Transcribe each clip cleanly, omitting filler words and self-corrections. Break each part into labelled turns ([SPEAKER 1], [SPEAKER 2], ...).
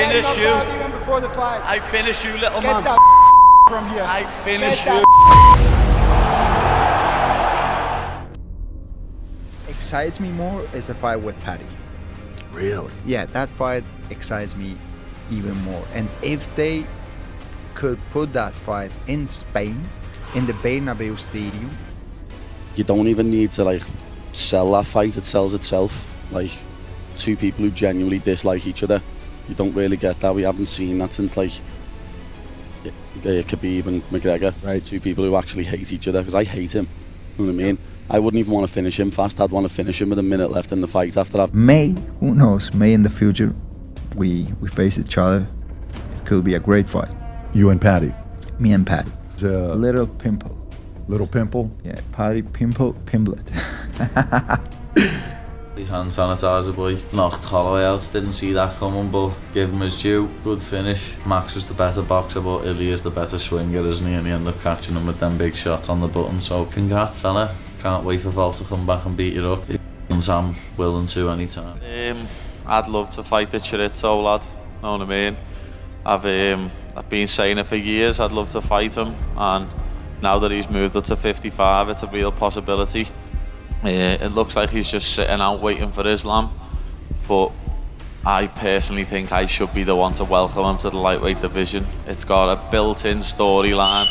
[SPEAKER 1] finish you.
[SPEAKER 2] Even before the fight.
[SPEAKER 1] I finish you, little
[SPEAKER 2] Get
[SPEAKER 1] man.
[SPEAKER 2] that from here.
[SPEAKER 1] I finish you.
[SPEAKER 3] Excites me more is the fight with Paddy.
[SPEAKER 4] Really?
[SPEAKER 3] Yeah, that fight excites me even more. And if they could put that fight in Spain, in the Bernabeu Stadium,
[SPEAKER 5] you don't even need to like sell that fight, it sells itself. Like two people who genuinely dislike each other. You don't really get that. We haven't seen that since like Khabib and McGregor.
[SPEAKER 4] Right.
[SPEAKER 5] Two people who actually hate each other, because I hate him. You know what I mean? I wouldn't even want to finish him fast. I'd want to finish him with a minute left in the fight after that.
[SPEAKER 3] May, who knows, May in the future, we face each other. It could be a great fight.
[SPEAKER 4] You and Paddy?
[SPEAKER 3] Me and Paddy.
[SPEAKER 4] Little
[SPEAKER 3] Pimple.
[SPEAKER 4] Pimple?
[SPEAKER 3] Yeah, Paddy, Pimple, Pimblett.
[SPEAKER 6] The hand sanitizer boy knocked Holloway out, didn't see that coming, but give him his due. Good finish. Max was the better boxer, but ILIA's the better swinger, isn't he? And he ended up catching him with them big shots on the button. So congrats, fella. Can't wait for Vol to come back and beat you up. I'm willing to anytime. I'd love to fight the Chorizo lad, know what I mean? I've been saying it for years, I'd love to fight him, and now that he's moved up to 55, it's a real possibility. It looks like he's just sitting out waiting for Islam, but I personally think I should be the one to welcome him to the lightweight division. It's got a built-in storyline.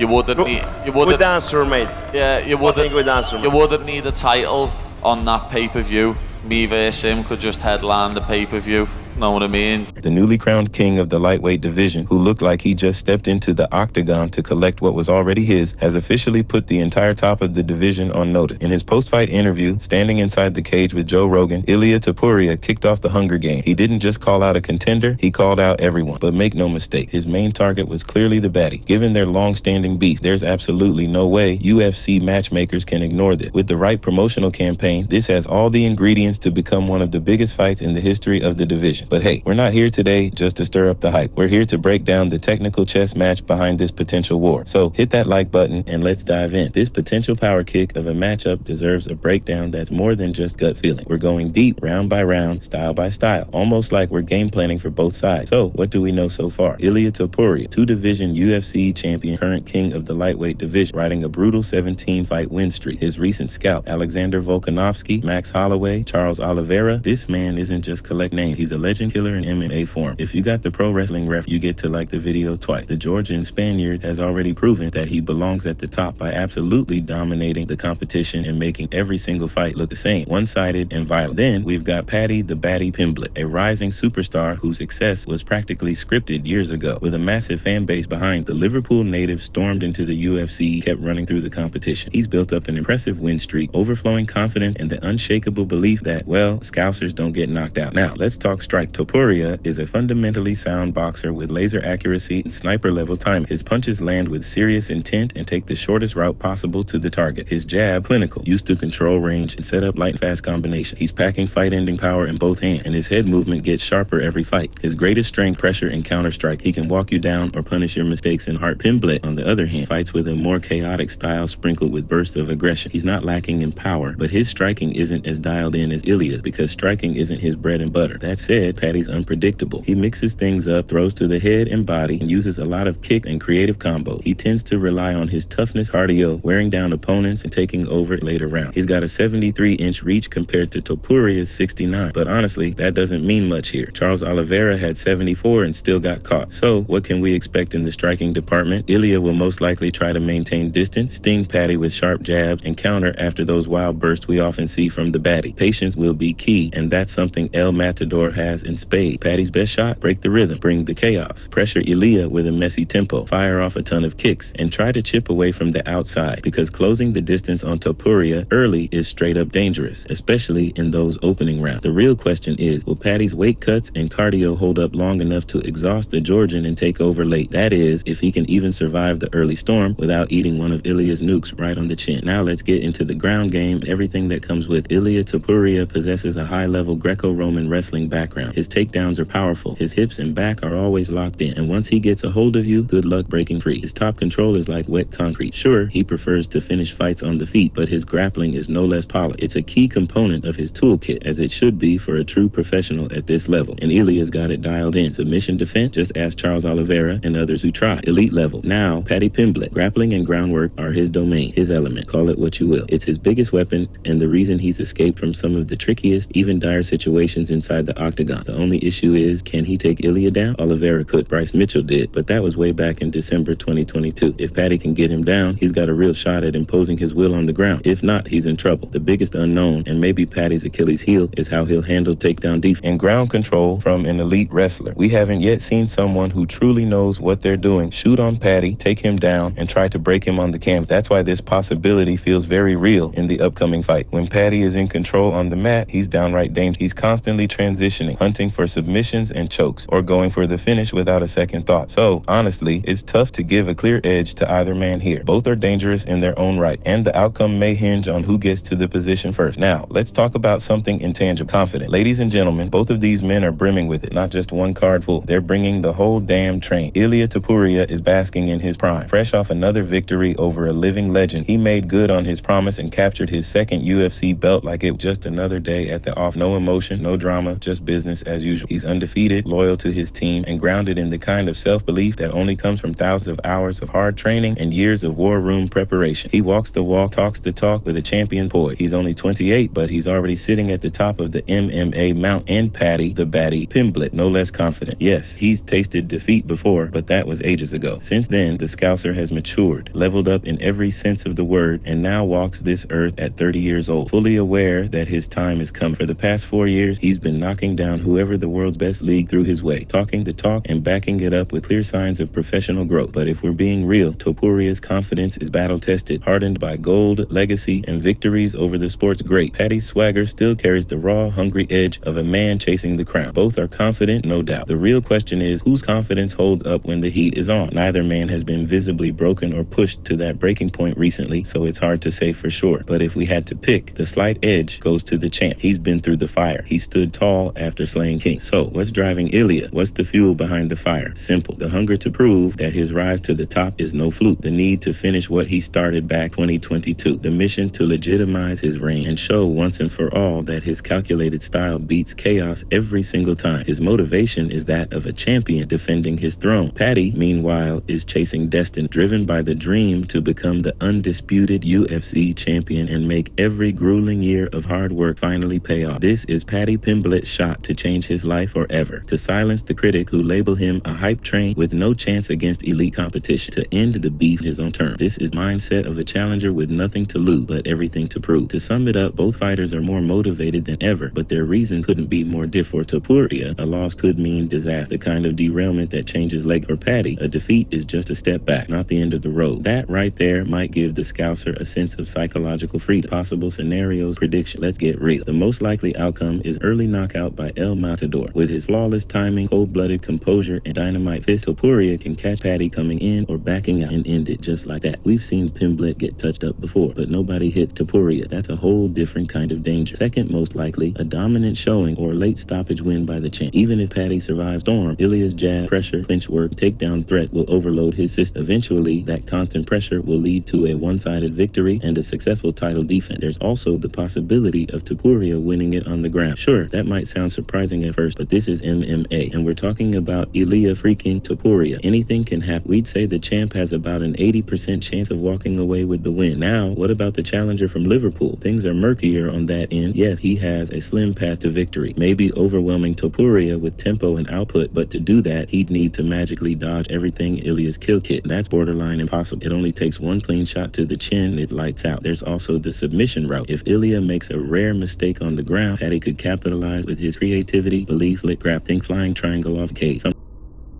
[SPEAKER 6] You wouldn't
[SPEAKER 7] Good answer, mate.
[SPEAKER 6] Yeah, you wouldn't.
[SPEAKER 7] Good answer, mate.
[SPEAKER 6] You wouldn't need a title on that pay-per-view. Me versus him could just headline the pay-per-view. Know what I mean?
[SPEAKER 8] The newly crowned king of the lightweight division, who looked like he just stepped into the octagon to collect what was already his, has officially put the entire top of the division on notice. In his post-fight interview, standing inside the cage with Joe Rogan, ILIA Topuria kicked off the Hunger Game. He didn't just call out a contender, he called out everyone. But make no mistake, his main target was clearly the baddie. Given their long-standing beef, there's absolutely no way UFC matchmakers can ignore this. With the right promotional campaign, this has all the ingredients to become one of the biggest fights in the history of the division. But hey, we're not here today just to stir up the hype. We're here to break down the technical chess match behind this potential war. So hit that like button and let's dive in. This potential power kick of a matchup deserves a breakdown that's more than just gut feeling. We're going deep, round by round, style by style, almost like we're game planning for both sides. So what do we know so far? ILIA Topuria, two-division UFC champion, current king of the lightweight division, riding a brutal 17-fight win streak. His recent scout, Alexander Volkanovski, Max Holloway, Charles Oliveira. This man isn't just collect names. He's a legend killer in MMA form. If you got the pro wrestling ref, you get to like the video twice. The Georgian Spaniard has already proven that he belongs at the top by absolutely dominating the competition and making every single fight look the same, one-sided and violent. Then we've got Paddy the Baddie Pimblett, a rising superstar whose success was practically scripted years ago. With a massive fan base behind, the Liverpool native stormed into the UFC, kept running through the competition. He's built up an impressive win streak, overflowing confidence, and the unshakable belief that, well, Scousers don't get knocked out. Now, let's talk strike. Topuria is a fundamentally sound boxer with laser accuracy and sniper-level timing. His punches land with serious intent and take the shortest route possible to the target. His jab, clinical, used to control range and set up light and fast combinations. He's packing fight-ending power in both hands, and his head movement gets sharper every fight. His greatest strength, pressure, and counter-strike. He can walk you down or punish your mistakes in heart. Pimblett, on the other hand, fights with a more chaotic style sprinkled with bursts of aggression. He's not lacking in power, but his striking isn't as dialed in as ILIA's because striking isn't his bread and butter. That said, Paddy's unpredictable. He mixes things up, throws to the head and body, and uses a lot of kick and creative combos. He tends to rely on his toughness, cardio, wearing down opponents, and taking over later rounds. He's got a 73-inch reach compared to Topuria's 69, but honestly, that doesn't mean much here. Charles Oliveira had 74 and still got caught. So, what can we expect in the striking department? ILIA will most likely try to maintain distance, sting Paddy with sharp jabs, and counter after those wild bursts we often see from the baddie. Patience will be key, and that's something El Matador has in spades. Paddy's best shot, break the rhythm, bring the chaos, pressure ILIA with a messy tempo, fire off a ton of kicks, and try to chip away from the outside, because closing the distance on Topuria early is straight up dangerous, especially in those opening rounds. The real question is, will Paddy's weight cuts and cardio hold up long enough to exhaust the Georgian and take over late? That is, if he can even survive the early storm without eating one of ILIA's nukes right on the chin. Now let's get into the ground game and everything that comes with. ILIA Topuria possesses a high-level Greco-Roman wrestling background. ground. His takedowns are powerful. His hips and back are always locked in. And once he gets a hold of you, good luck breaking free. His top control is like wet concrete. Sure, he prefers to finish fights on the feet, but his grappling is no less polished. It's a key component of his toolkit, as it should be for a true professional at this level. And ILIA's got it dialed in. Submission defense, just ask Charles Oliveira and others who try. Elite level. Now, Paddy Pimblett. Grappling and groundwork are his domain, his element. Call it what you will. It's his biggest weapon and the reason he's escaped from some of the trickiest, even dire situations inside the octagon. The only issue is, can he take ILIA down? Oliveira could. Bryce Mitchell did, but that was way back in December 2022. If Paddy can get him down, he's got a real shot at imposing his will on the ground. If not, he's in trouble. The biggest unknown, and maybe Paddy's Achilles heel, is how he'll handle takedown defense and ground control from an elite wrestler. We haven't yet seen someone who truly knows what they're doing shoot on Paddy, take him down, and try to break him on the canvas. That's why this possibility feels very real in the upcoming fight. When Paddy is in control on the mat, he's downright dangerous. He's constantly transitioning, hunting for submissions and chokes, or going for the finish without a second thought. So, honestly, it's tough to give a clear edge to either man here. Both are dangerous in their own right, and the outcome may hinge on who gets to the position first. Now, let's talk about something intangible. Confident. Ladies and gentlemen, both of these men are brimming with it, not just one card full. They're bringing the whole damn train. ILIA Topuria is basking in his prime. Fresh off another victory over a living legend, he made good on his promise and captured his second UFC belt like it was just another day at the off. No emotion, no drama, just business as usual. He's undefeated, loyal to his team, and grounded in the kind of self-belief that only comes from thousands of hours of hard training and years of war room preparation. He walks the walk, talks the talk with a champion's poise. He's only 28, but he's already sitting at the top of the MMA Mount, and Paddy, the baddie, Pimblett, no less confident. Yes, he's tasted defeat before, but that was ages ago. Since then, the Scouser has matured, leveled up in every sense of the word, and now walks this earth at 30 years old, fully aware that his time has come. For the past 4 years, he's been knocking down whoever the world's best league threw his way, talking the talk and backing it up with clear signs of professional growth. But if we're being real, Topuria's confidence is battle-tested, hardened by gold, legacy, and victories over the sport's great. Paddy's swagger still carries the raw, hungry edge of a man chasing the crown. Both are confident, no doubt. The real question is, whose confidence holds up when the heat is on? Neither man has been visibly broken or pushed to that breaking point recently, so it's hard to say for sure. But if we had to pick, the slight edge goes to the champ. He's been through the fire. He stood tall after slaying King. So, what's driving ILIA? What's the fuel behind the fire? Simple. The hunger to prove that his rise to the top is no fluke. The need to finish what he started back 2022. The mission to legitimize his reign and show once and for all that his calculated style beats chaos every single time. His motivation is that of a champion defending his throne. Paddy, meanwhile, is chasing destiny, driven by the dream to become the undisputed UFC champion and make every grueling year of hard work finally pay off. This is Paddy Pimblett's shot to change his life forever, to silence the critic who label him a hype train with no chance against elite competition, to end the beef his own term. This is mindset of a challenger with nothing to lose but everything to prove. To sum it up, both fighters are more motivated than ever, but their reasons couldn't be more different. For Topuria, a loss could mean disaster, the kind of derailment that changes leg. For Paddy, a defeat is just a step back, not the end of the road. That right there might give the Scouser a sense of psychological freedom. Possible scenarios, prediction. Let's get real. The most likely outcome is early knockout by El Matador. With his flawless timing, cold-blooded composure, and dynamite fist, Topuria can catch Paddy coming in or backing out and end it just like that. We've seen Pimblett get touched up before, but nobody hits Topuria. That's a whole different kind of danger. Second most likely, a dominant showing or late stoppage win by the champ. Even if Paddy survives storm, ILIA's jab, pressure, clinch work, takedown threat will overload his system. Eventually, that constant pressure will lead to a one-sided victory and a successful title defense. There's also the possibility of Topuria winning it on the ground. Sure, that might sound surprising at first, but this is MMA, and we're talking about ILIA freaking Topuria. Anything can happen. We'd say the champ has about an 80% chance of walking away with the win. Now, what about the challenger from Liverpool? Things are murkier on that end. Yes, he has a slim path to victory, maybe overwhelming Topuria with tempo and output, but to do that, he'd need to magically dodge everything ILIA's kill kit. That's borderline impossible. It only takes one clean shot to the chin, it lights out. There's also the submission route. If ILIA makes a rare mistake on the ground, Paddy could capitalize with his creativity, belief, lit grab, think flying triangle off cage.